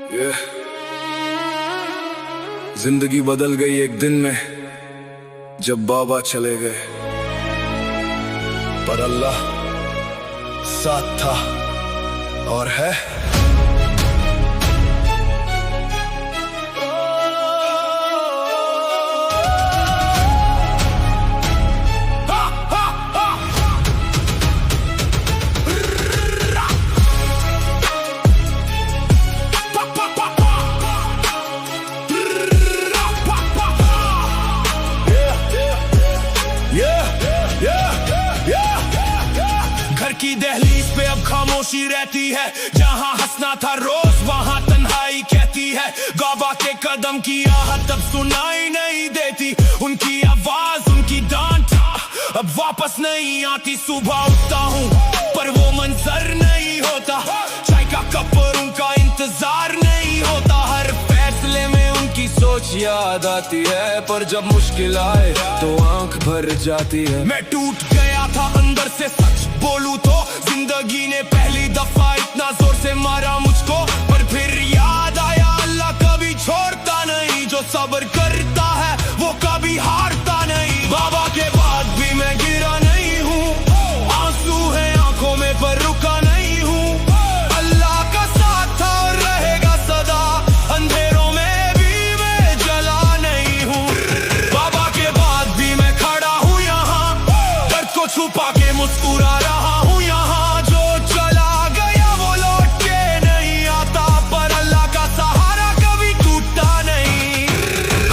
ये जिंदगी बदल गई एक दिन में जब बाबा चले गए, पर अल्लाह साथ था और है। घर की दहलीज पे अब खामोशी रहती है, जहाँ हंसना था रोज वहाँ तन्हाई कहती है। बाबा के कदम की आहट अब सुनाई नहीं देती, उनकी आवाज उनकी डांट अब वापस नहीं आती। सुबह उठता हूँ पर वो मंजर नहीं होता, चाय का कप और उनका इंतजार नहीं होता। हर फैसले में उनकी सोच याद आती है, पर जब मुश्किल आए तो आंख भर जाती है। मैं टूट गया था अंदर से, सच बोलूं तो जिंदगी ने पहली दफा इतना जोर से मारा मुझको। पर फिर याद आया अल्लाह कभी छोड़ता नहीं, जो सब्र करता है वो कभी हारता नहीं। बाबा के बाद भी मैं गिरा नहीं हूँ, आंसू है आंखों में पर रुका नहीं हूँ। अल्लाह का साथ था और रहेगा सदा, अंधेरों में भी मैं जला नहीं हूँ। बाबा के बाद भी मैं खड़ा हूँ यहाँ, दर्द को छुपा के मुस्कुरा रहा हूँ यहाँ। जो चला गया वो लौट के नहीं आता, पर अल्लाह का सहारा कभी टूटता नहीं।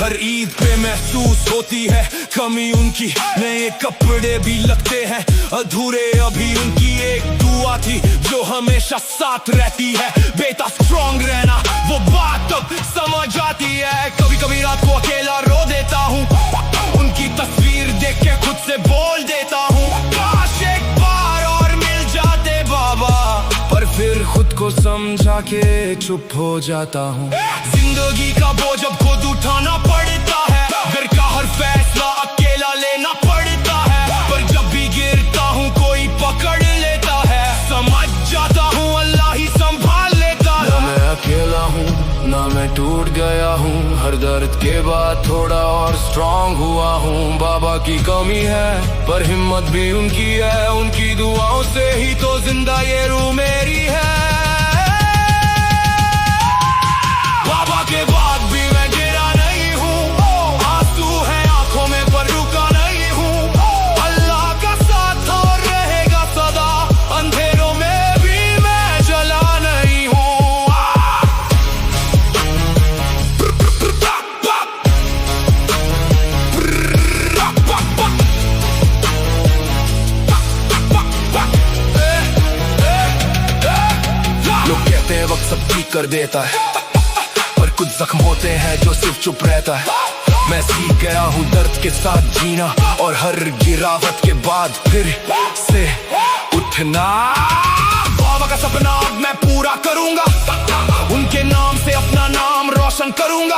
हर ईद पे महसूस होती है कमी उनकी, नए कपड़े भी लगते हैं अधूरे। अभी उनकी एक दुआ थी जो हमेशा साथ रहती है, बेटा स्ट्रॉन्ग रहना वो बात अब समझ आती है। कभी कभी रात को अकेला रो देता हूँ, उनकी तस्वीर देख के खुद से बोल देता हूँ, काश एक बार और मिल जाते बाबा। पर फिर खुद को समझा के चुप हो जाता हूँ। जिंदगी का बोझ अब खुद उठाना पड़ता है, घर का हर फैसला अकेला लेना पड़ता है। पर जब भी गिरता हूँ कोई पकड़ लेता है, समझ जाता हूँ अल्लाह ही संभाल लेता है। ना मैं अकेला हूँ ना मैं टूट गया हूँ, हर दर्द के बाद थोड़ा और स्ट्रांग हुआ हूँ। बाबा की कमी है पर हिम्मत भी उनकी है, उनकी दुआओं से ही तो जिंदा ये रूह मेरी है। बाबा के बाद भी मैं गिरा नहीं हूँ, आंसू है आंखों में पर रुका नहीं हूँ। अल्लाह का साथ और रहेगा सदा, अंधेरों में भी मैं जला नहीं हूँ। लोग कहते हैं वक्त सब ठीक कर देता है, पर कुछ जख्म होते हैं जो सिर्फ चुप रहता है। मैं सीख गया हूँ दर्द के साथ जीना, और हर गिरावट के बाद फिर से उठना। बाबा का सपना अब मैं पूरा करूंगा, उनके नाम से अपना नाम रोशन करूंगा।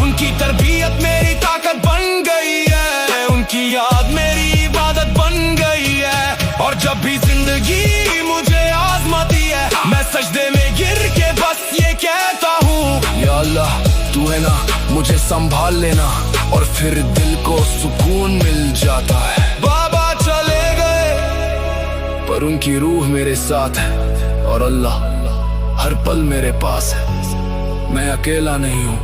उनकी तरबियत मेरी ताकत बन गई है, उनकी याद मेरी इबादत बन गई है। और जब भी जिंदगी मुझे आजमाती है, मैं सजदे में गिर के बस ये कहता हूँ, या अल्लाह तू है ना, मुझे संभाल लेना। और फिर दिल को सुकून मिल जाता है। बाबा चले गए पर उनकी रूह मेरे साथ है, और अल्लाह हर पल मेरे पास है। मैं अकेला नहीं हूँ,